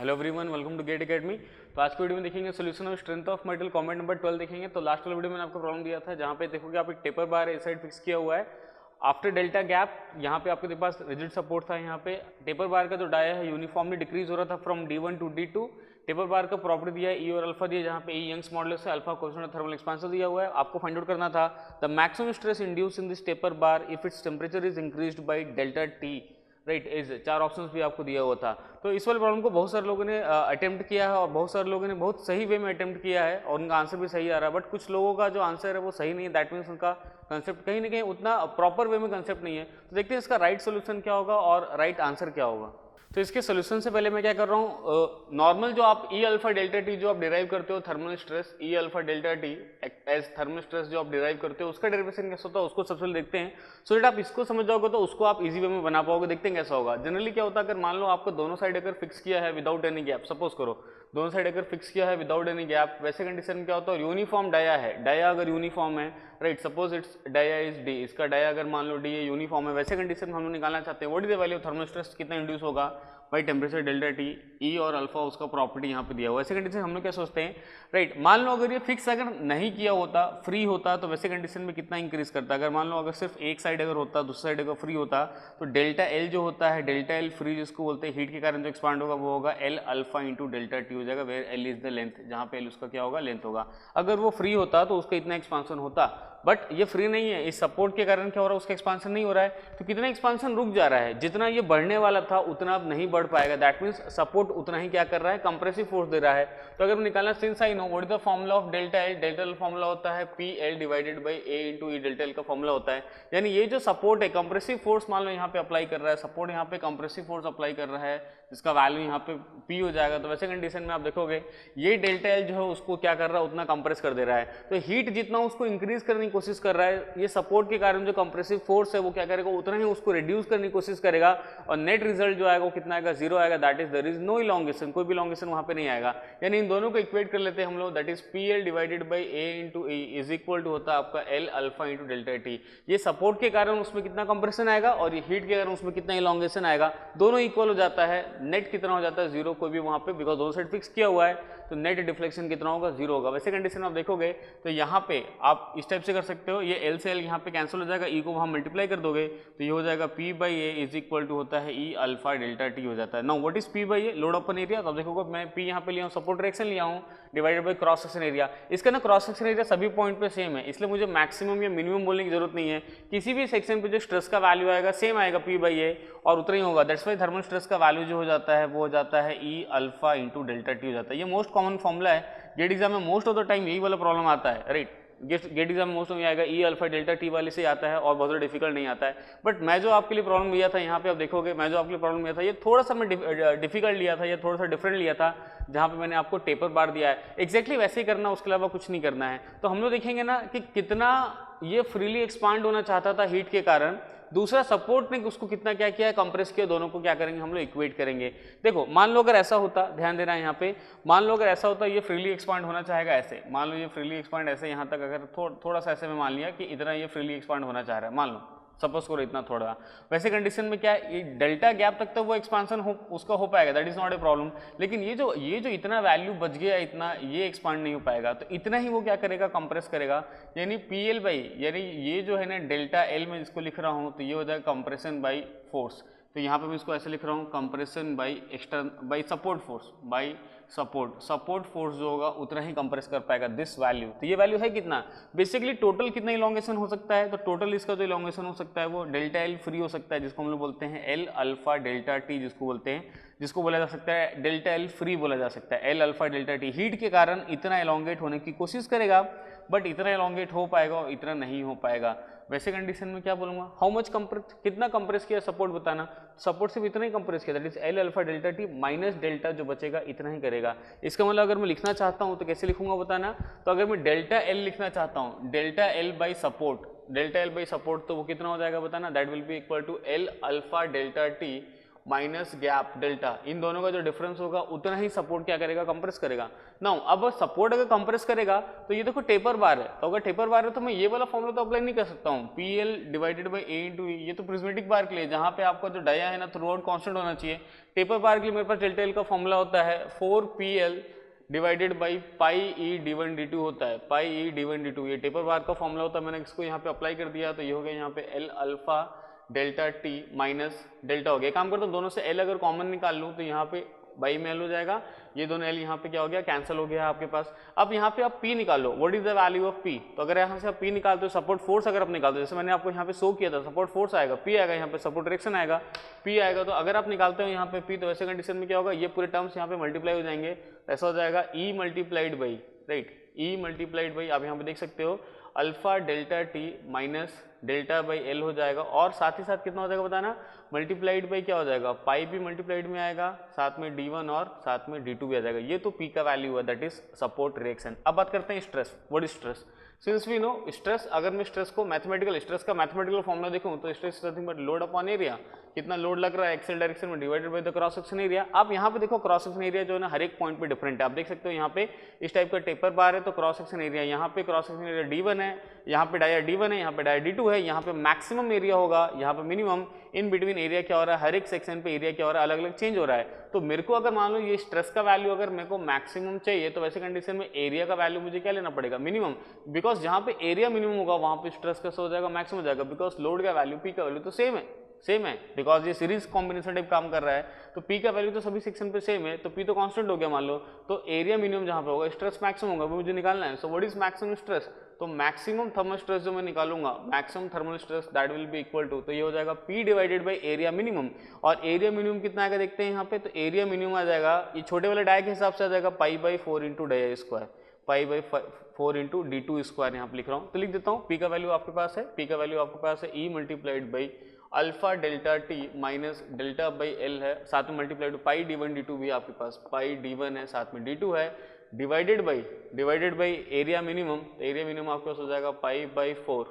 Hello everyone, welcome to GATE academy. तो आज की वीडियो में देखेंगे solution of strength of metal comment number 12 देखेंगे। तो लास्ट वाले वीडियो में आपको प्रॉब्लम दिया था जहाँ पे देखोगे आप एक टेपर बार इस साइड फिक्स किया हुआ है आफ्टर डेल्टा गैप। यहाँ पे आपके पास रिजिड सपोर्ट था। यहाँ पे टेपर बार का जो डाया है यूनिफॉर्मली डिक्रीज हो रहा था from D1 to D2। Taper बार का प्रॉपर्टी दिया है ई और अल्फा दिया, जहाँ पे ई यंग्स मॉडुलस है, अल्फा कोएफिशिएंट थर्मल एक्सपेंशन दिया हुआ है। आपको फाइंड आउट करना था the maximum stress induce in this taper bar if its temperature is increased by delta T, right. Is चार ऑप्शंस भी आपको दिया हुआ था। तो इस वाले प्रॉब्लम को बहुत सारे लोगों ने अटेम्प्ट किया है और बहुत सारे लोगों ने बहुत सही वे में अटेम्प्ट किया है और उनका आंसर भी सही आ रहा है। बट कुछ लोगों का जो आंसर है वो सही नहीं है, दैट मीन्स उनका कंसेप्ट कहीं ना कहीं उतना प्रॉपर वे में कंसेप्ट नहीं है। तो देखते हैं इसका राइट सोल्यूशन क्या होगा और राइट आंसर क्या होगा। तो इसके सोल्यूशन से पहले मैं क्या कर रहा हूँ, नॉर्मल जो आप ई अल्फा डेल्टा टी जो आप डिराइव करते हो thermal stress E alpha delta T as thermal stress जो आप डिराइव करते हो उसका डेरिवेशन कैसा होता है उसको सबसे पहले देखते हैं। सो दैट आप इसको समझ जाओगे तो उसको आप इजी वे में बना पाओगे। देखते हैं कैसा होगा। जनरली क्या होता है, अगर मान लो आपको दोनों साइड अगर फिक्स किया है विदाउट एनी गैप, सपोज करो दोनों साइड अगर फिक्स किया है विदाउट एनी गैप, वैसे कंडीशन में क्या होता है, यूनिफॉर्म डाया है, डाया अगर यूनिफॉर्म है, right, suppose it's dia is D, इसका डाया अगर मान लो डी है, यूनिफॉर्म है, वैसे कंडीशन में हम लोग निकालना चाहते हैं what is the value of thermal stress, कितना इंड्यूस होगा बाई टेम्परेचर डेल्टा टी, ई और अल्फा उसका प्रॉपर्टी यहाँ पे दिया हुआ है। वैसे कंडीशन हम लोग क्या सोचते हैं, राइट, मान लो अगर ये फिक्स अगर नहीं किया होता, फ्री होता, तो वैसे कंडीशन में कितना इंक्रीज करता। अगर मान लो अगर सिर्फ एक साइड अगर होता दूसरी साइड अगर फ्री होता तो डेल्टा एल जो होता है, डेल्टा एल फ्री जिसको बोलते हैं हीट के कारण जो एक्सपांड होगा वो होगा L alpha into delta T हो जाएगा, where L is the length, जहाँ पे एल उसका क्या होगा, लेंथ होगा। अगर वो फ्री होता तो उसका इतना एक्सपांसन होता, बट ये फ्री नहीं है, इस सपोर्ट के कारण क्या हो रहा है, उसका एक्सपांसन नहीं हो रहा है, तो कितना एक्सपांसन रुक जा रहा है, जितना ये बढ़ने वाला था उतना अब नहीं बढ़ पाएगा। दैट मीन्स सपोर्ट उतना ही क्या कर रहा है, कंप्रेसिव फोर्स दे रहा है। तो अगर निकालना, since I know what is the formula of delta L, delta L formula होता है P L divided by A into E, delta L का फॉर्मूला होता है। यानी ये जो सपोर्ट है कंप्रेसिव फोर्स मान लो यहाँ पे अप्लाई कर रहा है, सपोर्ट यहाँ पे कंप्रेसिव फोर्स अप्लाई कर रहा है जिसका वैल्यू यहाँ पे पी हो जाएगा। तो वैसे कंडीशन में आप देखोगे ये डेल्टा एल जो है उसको क्या कर रहा है, उतना कंप्रेस कर दे रहा है। तो हीट जितना उसको इंक्रीज करने की कोशिश कर रहा है, ये सपोर्ट के कारण जो कंप्रेसिव फोर्स है वो क्या करेगा, उतना ही उसको रिड्यूस करने की कोशिश करेगा और नेट रिजल्ट जो आएगा वो कितना आएगा, जीरो आएगा। That is there is no elongation, कोई भी इलॉन्गेशन वहां पे नहीं आएगा। यानी इन दोनों को इक्वेट कर लेते हैं हम लोग, that is P L divided by A into E is equal to होता है आपका L alpha into delta T. ये सपोर्ट के कारण उसमें कितना कंप्रेशन आएगा और ये हीट के कारण उसमें कितना इलॉन्गेशन आएगा, दोनों इक्वल हो जाता है। नेट कितना हो जाता है, जीरो, कोई भी वहां पे, बिकॉज दोनों साइड फिक्स किया हुआ है तो नेट डिफ्लेक्शन कितना होगा, जीरो होगा। वैसे कंडीशन आप देखोगे तो यहाँ पे आप इस टाइप से कर सकते हो, ये एल से एल यहाँ पे कैंसिल हो जाएगा, ई को वहाँ मल्टीप्लाई कर दोगे तो ये हो जाएगा P by A is equal to होता है ई अल्फा डेल्टा टी हो जाता है। Now what is P by A, load upon area. तो आप देखोगे मैं पी यहाँ पे लिया हूँ, सपोर्ट डायरेक्शन लिया हूँ, divided by cross section area. इसका ना क्रॉस सेक्शन एरिया सभी पॉइंट पे सेम है, इसलिए मुझे मैक्सिमम या मिनिमम बोलने की जरूरत नहीं है। किसी भी सेक्शन पे जो स्ट्रेस का वैल्यू आएगा सेम आएगा पी बाई ए और उतना ही होगा। दैट्स वाई थर्मल स्ट्रेस का वैल्यू जो हो जाता है वो हो जाता है E alpha into delta T हो जाता है। ये मोस्ट कॉमन फॉर्मूला है, गेट एग्जाम में मोस्ट ऑफ द टाइम यही वाला प्रॉब्लम आता है, राइट। गेट एग्जाम में मोस्ट में आएगा ई अल्फा डेल्टा टी वाले से आता है और बहुत ज़्यादा डिफिकल्ट नहीं आता है। बट मैं जो आपके लिए प्रॉब्लम लिया था यहाँ पे आप देखोगे, मैं जो आपके लिए प्रॉब्लम लिया था ये थोड़ा सा मैं डिफिकल्ट लिया था, ये थोड़ा सा डिफरेंट लिया था, जहाँ पे मैंने आपको टेपर बार दिया है एक्जैक्टली वैसे ही करना, उसके अलावा कुछ नहीं करना है। तो हम लोग देखेंगे ना कि कितना ये फ्रीली एक्सपांड होना चाहता था हीट के कारण, दूसरा सपोर्ट ने उसको कितना क्या किया है, कंप्रेस किया। दोनों को क्या करेंगे हम लोग, इक्वेट करेंगे। देखो मान लो अगर ऐसा होता, ध्यान देना है यहाँ पे, मान लो अगर ऐसा होता ये फ्रीली एक्सपांड होना चाहेगा ऐसे, मान लो ये फ्रीली एक्सपांड ऐसे यहाँ तक अगर थोड़ा सा ऐसे में मान लिया कि इतना ये फ्रीली एक्सपांड होना चाह रहा है, मान लो सपोज करो इतना थोड़ा, वैसे कंडीशन में क्या है, ये डेल्टा गैप तक तो वो एक्सपांसन हो उसका हो पाएगा, that is not a problem. लेकिन ये जो इतना वैल्यू बच गया, इतना ये एक्सपांड नहीं हो पाएगा, तो इतना ही वो क्या करेगा, कंप्रेस करेगा। यानी पी एल बाई, यानी ये जो है ना डेल्टा एल में जिसको लिख रहा हूँ तो ये हो जाएगा कंप्रेशन बाई फोर्स। तो यहाँ पे मैं इसको ऐसे लिख रहा हूँ, compression by extern by support force, by support force जो होगा उतना ही कंप्रेस कर पाएगा दिस वैल्यू। तो ये वैल्यू है कितना, बेसिकली टोटल कितना इलॉन्गेशन हो सकता है, तो टोटल इसका जो इलॉन्गेशन हो सकता है वो डेल्टा एल फ्री हो सकता है, जिसको हम लोग बोलते हैं एल अल्फा डेल्टा टी, जिसको बोलते हैं, जिसको बोला जा सकता है डेल्टा एल फ्री बोला जा सकता है, L alpha delta T. Heat के कारण इतना इलॉन्गेट होने की कोशिश करेगा बट इतना इलॉन्गेट हो पाएगा और इतना नहीं हो पाएगा। वैसे कंडीशन में क्या बोलूंगा, हाउ मच कंप्रेस, कितना कंप्रेस किया सपोर्ट बताना, सपोर्ट सिर्फ इतना ही कंप्रेस किया, that is L alpha delta T minus delta जो बचेगा इतना ही करेगा। इसका मतलब अगर मैं लिखना चाहता हूं तो कैसे लिखूंगा बताना, तो अगर मैं डेल्टा एल लिखना चाहता हूं, delta L by support, delta L by support, तो वो कितना हो जाएगा बताना, that will be equal to L alpha delta T minus gap delta, इन दोनों का जो डिफरेंस होगा उतना ही सपोर्ट क्या करेगा, कंप्रेस करेगा। नाउ अब सपोर्ट अगर कंप्रेस करेगा तो ये देखो टेपर बार है, तो अगर टेपर बार है तो मैं ये वाला फॉर्मूला तो अप्लाई नहीं कर सकता हूँ, PL divided by A into E, ये तो प्रिज्मेटिक बार के लिए जहाँ पे आपका जो डाया है ना थ्रू आउट कॉन्स्टेंट होना चाहिए। टेपर बार के लिए मेरे पास डेल्टा L का फॉर्मूला होता है 4PL divided by pi E d1 d2 होता है, पाई ई d1 d2, ये टेपर बार का फॉर्मूला होता है। मैंने इसको यहाँ पे अप्लाई कर दिया तो ये हो गया यहाँ पे L alpha delta T minus delta हो गया। काम करता हूँ दोनों से L अगर कॉमन निकाल लूँ तो यहाँ पे बाई में L हो जाएगा, ये दोनों L यहाँ पे क्या हो गया, कैंसिल हो गया आपके पास। अब यहाँ पे आप P निकालो, what is the value of P, तो अगर यहाँ से आप P निकालते हो, सपोर्ट फोर्स अगर आप निकालते हो, जैसे मैंने आपको यहाँ पे शो किया था सपोर्ट फोर्स आएगा, P आएगा, यहाँ पे सपोर्ट डायरेक्शन आएगा, P आएगा। तो अगर आप निकालते हो यहाँ पे P, तो ऐसे कंडीशन में क्या होगा, ये पूरे टर्म्स यहाँ पे मल्टीप्लाई हो जाएंगे, ऐसा हो जाएगा E multiplied by, right, E multiplied by, आप यहाँ पे देख सकते हो alpha delta T minus delta by L हो जाएगा, और साथ ही साथ कितना हो जाएगा बताना, मल्टीप्लाइड बाई क्या हो जाएगा, पाई भी मल्टीप्लाइड में आएगा, साथ में D1 और साथ में D2 भी आ जाएगा। ये तो P का वैल्यू है, दैट इज सपोर्ट रिएक्शन। अब बात करते हैं stress, what is stress. Since we know stress, अगर मैं स्ट्रेस को मैथमेटिकल, स्ट्रेस का मैथमेटिकल फॉर्मूला देखूं तो stress nothing but load upon area, कितना लोड लग रहा है एक्सेल डायरेक्शन में divided by the cross section area. आप यहाँ पे देखो क्रॉस सेक्शन एरिया जो है ना हर एक पॉइंट पे डिफरेंट है, आप देख सकते हो यहाँ पे इस टाइप का टेपर बार है तो क्रॉस सेक्शन एरिया, यहाँ पे क्रॉस सेक्शन एरिया D1 है, यहाँ पे डाया D1 है, यहाँ पे डाया D2 है, यहाँ पे मैक्सिमम एरिया होगा, यहाँ पे मिनिमम, इन बिटवीन एरिया क्या हो रहा है, हर एक सेक्शन पे एरिया क्या हो रहा है, अलग अलग चेंज हो रहा है। तो मेरे को अगर मान लो ये स्ट्रेस का वैल्यू अगर मेरे को मैक्सिमम चाहिए तो वैसे कंडीशन में एरिया का वैल्यू मुझे क्या लेना पड़ेगा, मिनिमम, बिकॉज जहाँ पे एरिया मिनिमम होगा वहाँ पे स्ट्रेस कैसे हो जाएगा, मैक्सिमम हो जाएगा, बिकॉज लोड का वैल्यू P का वैल्यू तो सेम है बिकॉज ये सीरीज कॉम्बिनेशन टाइप काम कर रहा है, तो P का वैल्यू तो सभी सेक्शन पे सेम है, तो P तो कांस्टेंट हो गया मान लो, तो एरिया मिनिमम जहाँ पे होगा स्ट्रेस मैक्सिमम होगा, वो मुझे निकालना है। So what is maximum stress, तो मैक्सिमम थर्मल स्ट्रेस जो मैं निकालूंगा, maximum thermal stress that will be equal to, तो ये हो जाएगा P divided by area minimum, और एरिया मिनिमम कितना आएगा देखते हैं यहाँ पे, तो एरिया मिनिमम आ जाएगा, ये छोटे वाले डाया के हिसाब से आ जाएगा pi by 4 into dia square, pi by 4 into D2 square यहाँ पे लिख रहा हूँ, तो लिख देता हूँ। P का वैल्यू आपके पास है, P का वैल्यू आपके पास है E multiplied by alpha delta T minus delta by L है, साथ में मल्टीप्लाइड पाई D1 D2 भी आपके पास, पाई D1 है साथ में D2 है, डिवाइडेड बाई एरिया मिनिमम, तो एरिया मिनिमम आपके पास हो जाएगा पाई बाई 4,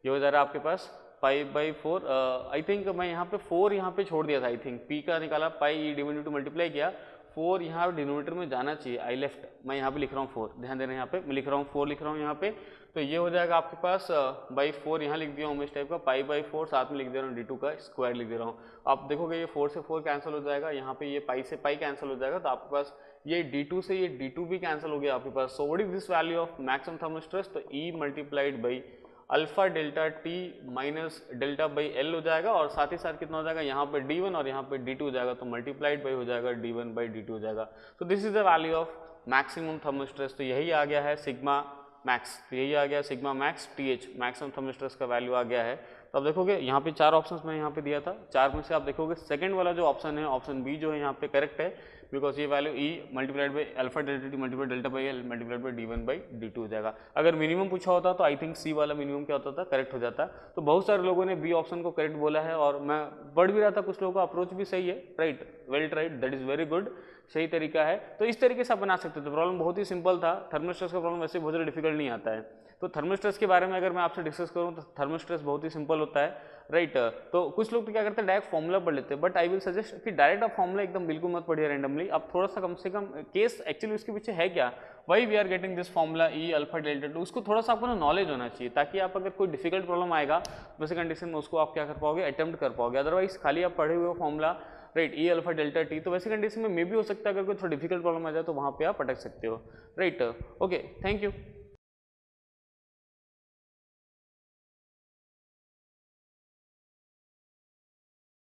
ये हो जा रहा है आपके पास पाई बाई 4, आई थिंक मैं यहाँ पे 4 यहाँ पे छोड़ दिया था, आई थिंक P का निकाला, पाई D1 D2 मल्टीप्लाई किया, 4 यहाँ डिनोमिनेटर में जाना चाहिए, आई लेफ्ट, मैं यहाँ पे लिख रहा हूँ 4, ध्यान देना, यहाँ पे मैं लिख रहा हूँ 4 लिख रहा हूँ यहाँ पे, तो ये हो जाएगा आपके पास बाई 4 यहाँ लिख दिया हूँ मैं इस टाइप का, पाई बाई 4 साथ में लिख दे रहा हूँ D2 का स्क्वायर लिख दे रहा हूँ। आप देखोगे ये 4 से 4 कैंसिल हो जाएगा, यहाँ पे ये पाई से पाई कैंसिल हो जाएगा, तो आपके पास ये D2 से ये D2 भी कैंसिल हो गया आपके पास। So what is this value of maximum thermal stress, तो E multiplied by alpha delta T minus delta by L हो जाएगा, और साथ ही साथ कितना हो जाएगा, यहाँ पे D1 और यहाँ पे D2 हो जाएगा, तो मल्टीप्लाइड बाई हो जाएगा D1 बाई D2 हो जाएगा। तो this is the value of maximum thermal stress, तो यही आ गया है सिग्मा मैक्स, तो यही आ गया sigma max TH, maximum thermal stress का वैल्यू आ गया है। तो अब देखोगे यहाँ पे 4 ऑप्शंस मैं यहाँ पे दिया था, 4 में से आप देखोगे सेकंड वाला जो ऑप्शन है, ऑप्शन बी जो है यहाँ पे करेक्ट है, बिकॉज ये value E multiplied by alpha delta T multiplied delta by L multiplied by D1 by D2 हो जाएगा। अगर मिनिमम पूछा होता तो आई थिंक C वाला मिनिमम क्या होता था, करेक्ट हो जाता। तो बहुत सारे लोगों ने बी ऑप्शन को करेक्ट बोला है, और मैं पढ़ भी रहा था, कुछ लोगों का अप्रोच भी सही है, right, well tried, that is very good, सही तरीका है। तो इस तरीके से आप बना सकते थे, प्रॉब्लम बहुत ही सिंपल था, थर्मल स्ट्रेस का प्रॉब्लम वैसे बहुत ज़्यादा डिफिकल्ट नहीं आता है। तो थर्मल स्ट्रेस के बारे में अगर मैं आपसे डिस्कस करूँ तो थर्मल स्ट्रेस बहुत ही सिंपल होता है, राइट। तो कुछ लोग तो क्या करते हैं डायरेक्ट फॉर्मूला पढ़ लेते हैं, बट आई विल सजेस्ट कि डायरेक्ट आप फॉर्मूला एकदम बिल्कुल मत पढ़िए रैंडमली, आप थोड़ा सा कम से कम केस एक्चुअली उसके पीछे है क्या, why we are getting this formula E alpha delta 2, उसको थोड़ा सा आपको नॉलेज होना चाहिए, ताकि आप अगर कोई डिफिकल्ट प्रॉब्लम आएगा वैसे कंडीशन में उसको आप क्या कर पाओगे, अटेम्प्ट कर पाओगे। अदरवाइज खाली आप पढ़े हुए formula, right, E alpha delta T, तो वैसे कंडीशन में मे भी हो सकता है अगर कोई थोड़ा डिफिकल्ट प्रॉब्लम आ जाए तो वहाँ पे आप अटक सकते हो, राइट। Okay, thank you.